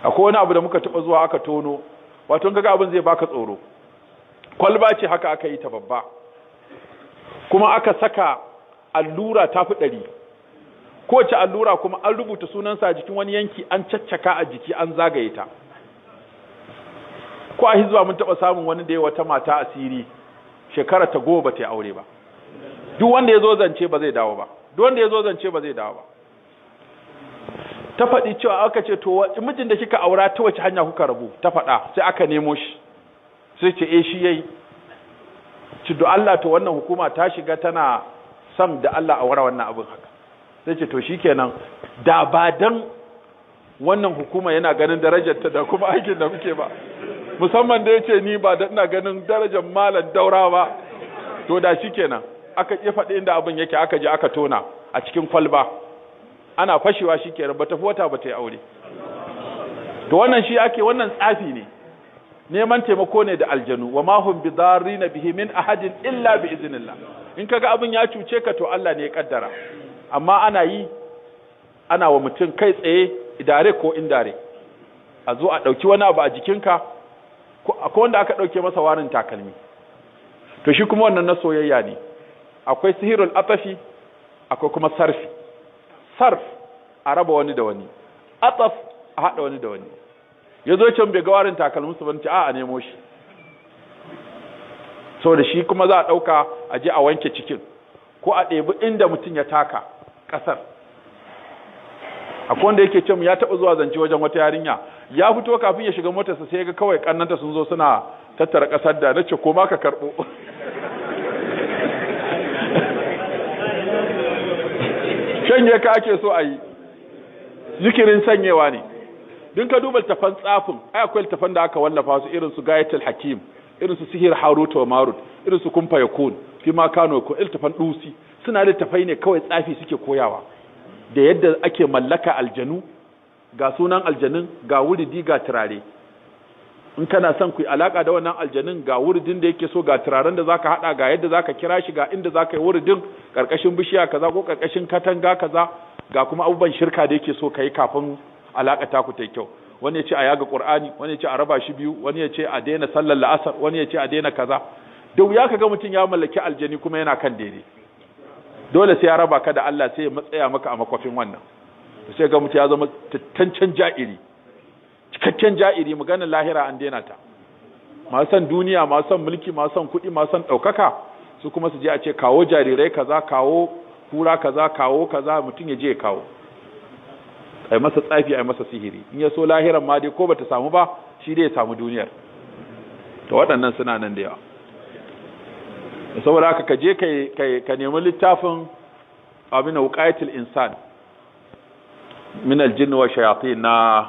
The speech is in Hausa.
akwai wani abu da muka taba zuwa aka tono, wato in kaga abin zai baka tsoro. Kwalba ce haka aka yi ta babba, kuma aka saka allura tafi 100, kowace allura kuma an rubuta sunansa a jikin wani yanki, an caccaka a jiki, an zagaye ta. Ko a Hizba mun taba samun wani da ya wata mata asiri, shekara ta 10 ba ta yi aure ba. Duk wanda ya zo zance ba zai dawo ba, duk wanda ya zo zance ba zai dawo ba. Ta faɗi cewa aka ce to mijin da kika aura ta wace hanya kuka rabu, ta faɗa, sai aka nemo shi, sai ce shi yayi. Ci do Allah to wannan hukuma ta shiga tana son da Allah a wara wannan abin haka. Sai ce to shikenan, da ba dan wannan hukuma yana ganin darajar ta da kuma aikin da muke ba, musamman da yace ni ba da ina ganin darajar malam Daura ba, to da shikenan aka ki faɗi inda abin yake, aka je aka tona a cikin kwalba, ana fashewa shikenan, ba tafi wata ba ta yi aure. To wannan shi ake, wannan tsafi ne, neman taimako ne da aljanu, wa ma hum bidarrina bihi min ahadin illa bi iznillah. In kaga abin ya cuce ka to Allah ne ya kaddara, amma ana yi, ana wa mutum kai tsaye, idare ko indare, a zo a dauki wani abu a jikinka, akwai wanda aka dauke masa warin takalmi, to shi kuma wannan na soyayya ne. Akwai sihirul atafi, akwai kuma sarfi. Sarf a raba wani da wani, ataf a hada wani da wani. Yazo can bai ga warin takalmin su ban ce a nemo shi, saboda shi kuma za a dauka a je a wanke cikin, ko a ɗebi inda mutum ya taka ƙasar. Akwai wanda yake cewa ya taɓa zuwa zance wajen wata yarinya, ya fito kafin ya shiga motarsa sai ya ga kawai kannanta sun zo suna tattara ƙasar da nace ko ma ka karɓo. Shanye ka ake so a yi, zikirin sanyewa ne. Din ka duba tafan tsafin, ai akwai tafan da aka wallafa su irin su Gayatul Hakim, irin su Sihir Harut wa Marut, irin su Kun Fayakun, fi ma Kano ko iltafan Dusi, suna da tafai ne kawai tsafi suke koyawa. Da yadda ake mallaka aljanu, ga sunan aljanun, ga wuridi, ga turare. In kana son ku yi alaka da wannan aljanun, ga wuridin da yake so, ga turaren da zaka hada, ga yadda zaka kira shi, ga inda zaka yi wuridin, karkashin bishiya kaza ko karkashin katanga kaza, ga kuma abubuwan shirka da yake so kai kafin alaka ta ku ta kyau. Wani ya ce a yaga Qur'ani, wani ya ce a raba shi biyu, wani ya ce a daina sallar la'asar, wani ya ce a daina kaza. Da wuya kaga mutum ya mallaki aljani kuma yana kan daidai. Dole sai ya raba ka da Allah, sai ya matsaya maka a makwafin wannan. Sai ga mutum ya zama tantan ja'iri, cikakken ja'iri, maganar lahira an daina ta. Masu son duniya, masu son mulki, masu son kuɗi, masu son ɗaukaka, su kuma su je a ce kawo jarirai kaza, kawo kura kaza, kawo kaza, mutum ya je ya kawo. Ai masa tsafi, ai masa sihiri. In ya so lahiran ma dai ko bata samu ba, shi dai ya samu duniyar. To waɗannan suna nan da yawa. Saboda haka ka je ka nemi littafin abin Wuqayatul Insan min al-jinn wa shayatin na